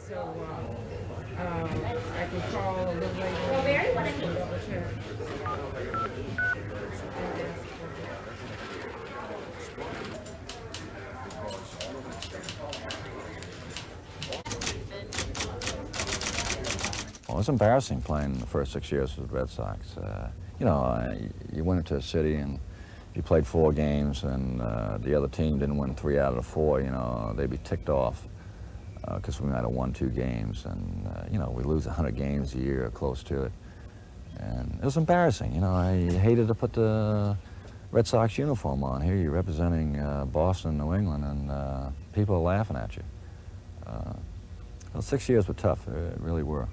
So I can call a little later and double check. Well, it's embarrassing playing the first 6 years with the Red Sox. You know, you went into a city and you played 4 games and the other team didn't win 3 out of the 4, you know, they'd be ticked off because we might have won 2 games. And, you know, we lose 100 games a year or close to it. And it was embarrassing, you know. I hated to put the Red Sox uniform on. Here you're representing Boston, New England, and people are laughing at you. Well, 6 years were tough, they really were.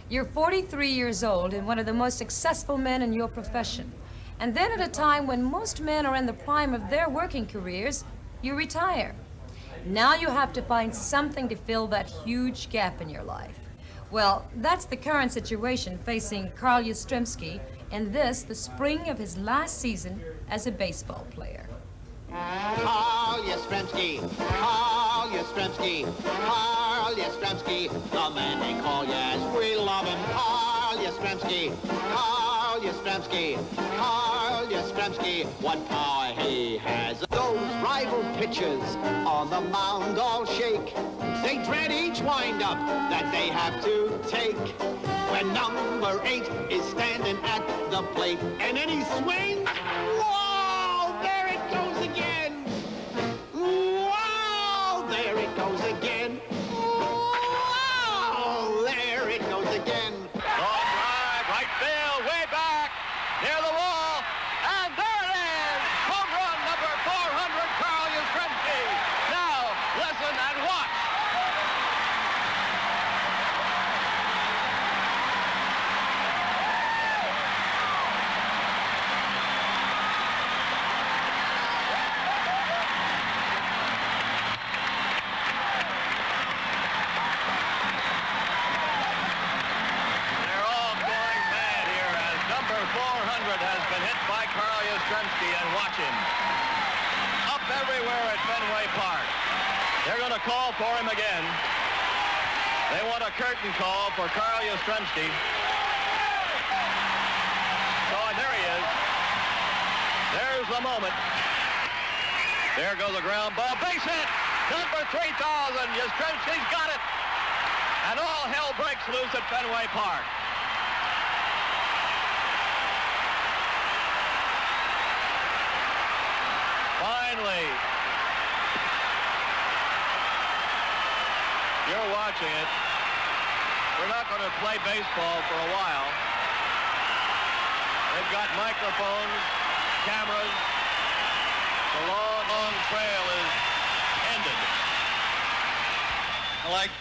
You're 43 years old and one of the most successful men in your profession. And then at a time when most men are in the prime of their working careers, you retire. Now you have to find something to fill that huge gap in your life. Well, that's the current situation facing Carl Yastrzemski in this, the spring of his last season as a baseball player. Carl Yastrzemski, Carl Yastrzemski, Carl Yastrzemski, the man they call Yas, we love him. Carl Yastrzemski, Carl Yastrzemski, Carl Yastrzemski, what power he has. Those rival pitchers on the mound all shake. They dread each windup that they have to take. When number 8 is standing at the plate and then he swings, whoa, there it goes again. Whoa, there it goes again. Whoa, there it goes again. Long drive, right field, way back, near the wall, and there it is! Home run number 400, Carl Yastrzemski. Now, listen and watch. They're all going mad here as number 400 has been hit by Carl Yastrzemski, and watch him. Up everywhere at Fenway Park. They're going to call for him again. They want a curtain call for Carl Yastrzemski. So, and there he is. There's the moment. There goes a ground ball. Base hit! Number 3,000. Yastrzemski's got it. And all hell breaks loose at Fenway Park. Finally, you're watching it. We're not going to play baseball for a while. They've got microphones, cameras. The long, long trail is ended. I like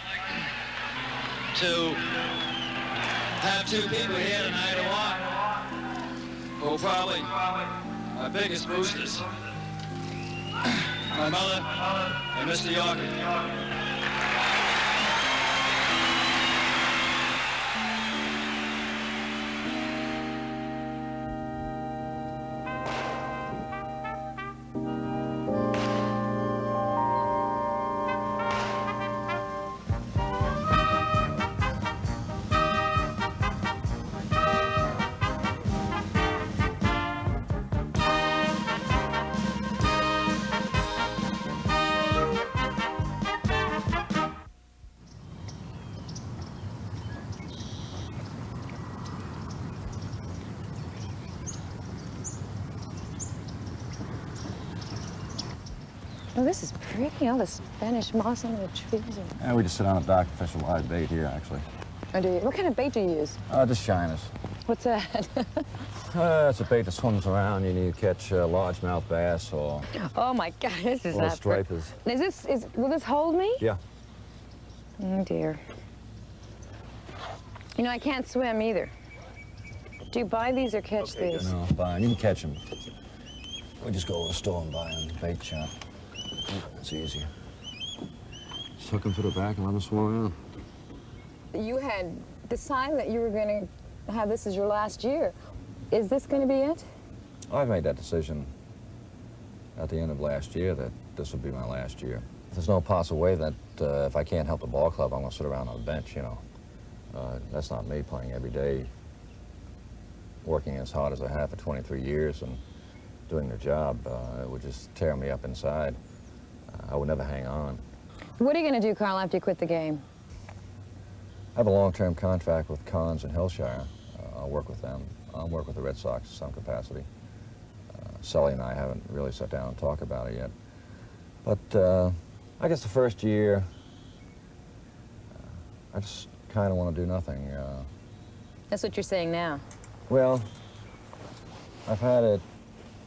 to have 2 people here tonight who are probably my biggest boosters. My mother and Mr. Yawkey. Oh, this is pretty. All the Spanish moss on the trees. Yeah, we just sit on a dock and fish a live bait here, actually. Oh, do you? What kind of bait do you use? Just shiners. What's that? It's a bait that swims around. You need to catch largemouth bass or Oh my God, this is little not. stripers. Will this hold me? Yeah. Oh dear. You know, I can't swim either. Do you buy these or catch these? No, fine. You can catch them. We just go to the store and buy them at the bait shop. It's easier. Just hook them to the back and let them swim around. you had decided that you were going to have this as your last year. Is this going to be it? I've made that decision at the end of last year that this would be my last year. There's no possible way that if I can't help the ball club, I'm going to sit around on the bench, you know. That's not me playing every day, working as hard as I have for 23 years and doing the job. It would just tear me up inside. I would never hang on. What are you going to do, Carl, after you quit the game? I have a long-term contract with Cons and Hillshire. I'll work with them. I'll work with the Red Sox in some capacity. Sully and I haven't really sat down and talked about it yet. But I guess the first year, I just kind of want to do nothing. That's what you're saying now. Well, I've had it,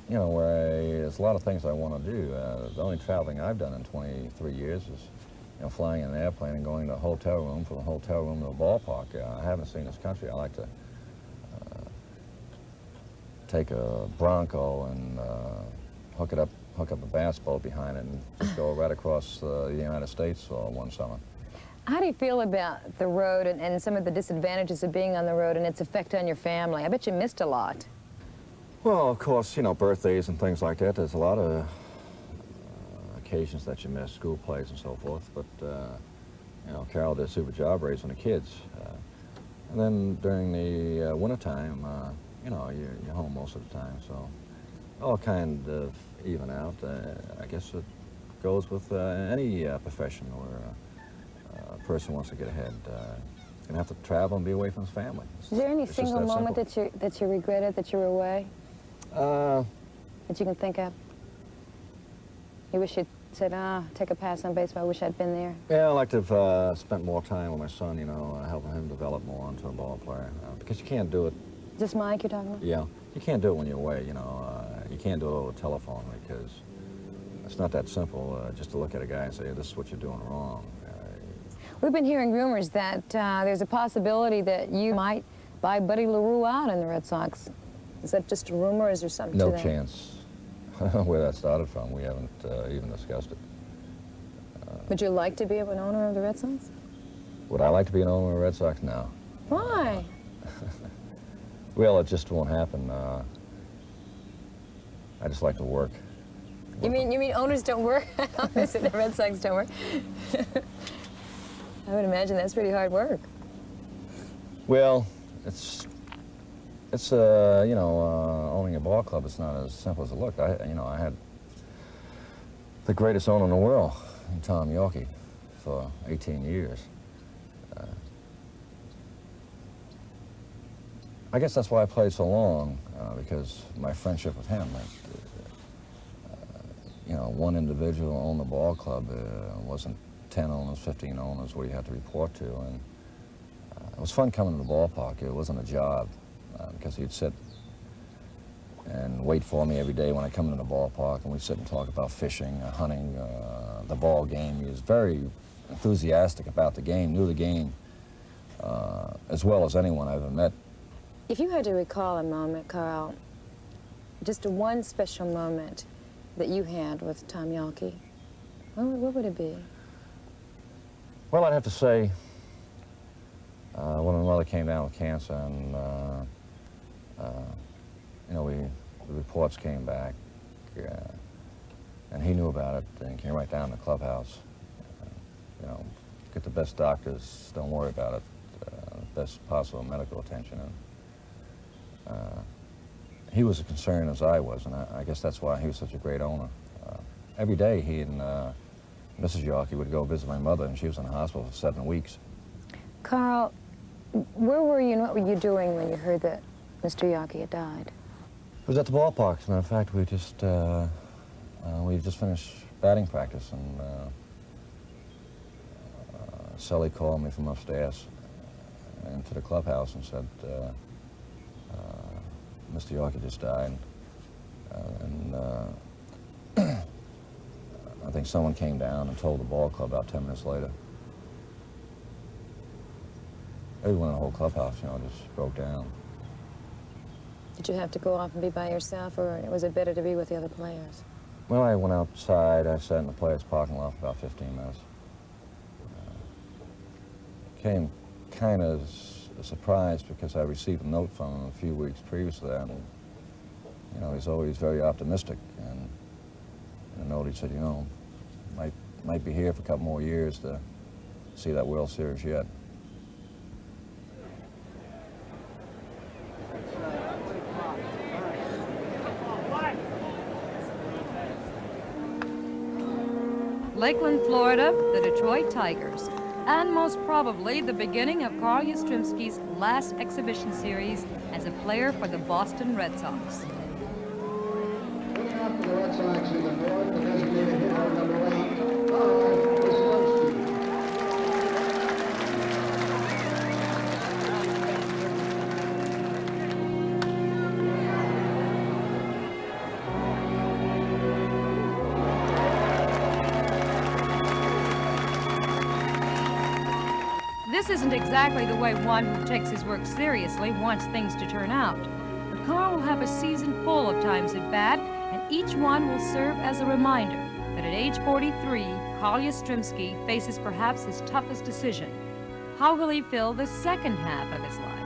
you know, where there's a lot of things I want to do. The only traveling I've done in 23 years is, you know, flying in an airplane and going to a hotel room, from a hotel room to a ballpark. I haven't seen this country. I like to take a Bronco and hook up a bass boat behind it and just go right across the United States one summer. How do you feel about the road and some of the disadvantages of being on the road and its effect on your family? I bet you missed a lot. Well, of course, you know, birthdays and things like that. There's a lot of occasions that you miss, school plays and so forth. But, you know, Carol did a super job raising the kids. And then during the wintertime, you know, you're home most of the time. So all kind of even out. I guess it goes with any profession where a person wants to get ahead. He's gonna have to travel and be away from his family. Is there any It's just single that moment simple. that you regretted that you were away? That you can think of? You wish you'd said, take a pass on baseball, I wish I'd been there? Yeah, I'd like to have spent more time with my son, you know, helping him develop more into a ball player. Because you can't do it. Is this Mike you're talking about? Yeah, you can't do it when you're away, you know. You can't do it over the telephone because it's not that simple just to look at a guy and say, this is what you're doing wrong. We've been hearing rumors that there's a possibility that you might buy Buddy LaRue out in the Red Sox. Is that just a rumor, or is there something to No that? chance. I don't know where that started from. We haven't even discussed it. Would you like to be an owner of the Red Sox? Would I like to be an owner of the Red Sox? No. Why? Well, it just won't happen. I just like to work. You mean owners don't work? Owners in the Red Sox don't work? I would imagine that's pretty hard work. Well, it's you know, owning a ball club. It's not as simple as it looked. You know, I had the greatest owner in the world, Tom Yawkey, for 18 years. I guess that's why I played so long, because my friendship with him. You know, one individual owned the ball club. Wasn't 10 owners, 15 owners where you had to report to, and it was fun coming to the ballpark. It wasn't a job, because he'd sit and wait for me every day when I come into the ballpark, and we'd sit and talk about fishing, hunting, the ball game. He was very enthusiastic about the game, knew the game as well as anyone I've ever met. If you had to recall a moment, Carl, just one special moment that you had with Tom Yawkey, what would it be? Well, I'd have to say when my mother came down with cancer, and you know, the reports came back, and he knew about it, and he came right down to the clubhouse. You know, get the best doctors, don't worry about it, best possible medical attention. And he was as concerned as I was, and I guess that's why he was such a great owner. Every day he and Mrs. Yawkey would go visit my mother, and she was in the hospital for 7 weeks. Carl, where were you and what were you doing when you heard that Mr. Yawkey had died? It was at the ballpark. As a matter of fact, we just finished batting practice, and Sully called me from upstairs into the clubhouse and said, Mr. Yawkey just died. I think someone came down and told the ball club about 10 minutes later. Everyone in the whole clubhouse, you know, just broke down. Did you have to go off and be by yourself, or was it better to be with the other players? Well, I went outside. I sat in the players' parking lot for about 15 minutes. Came kind of surprised because I received a note from him a few weeks previously, and you know, he's always very optimistic. And in the note he said, you know, might be here for a couple more years to see that World Series yet. Lakeland, Florida, the Detroit Tigers, and most probably the beginning of Carl Yastrzemski's last exhibition series as a player for the Boston Red Sox. Looking out for the Red Sox in the fourth, the designated hitter, number 8, Carl Yastrzemski. This isn't exactly the way one who takes his work seriously wants things to turn out. But Carl will have a season full of times at bat, and each one will serve as a reminder that at age 43, Carl Yastrzemski faces perhaps his toughest decision. How will he fill the second half of his life?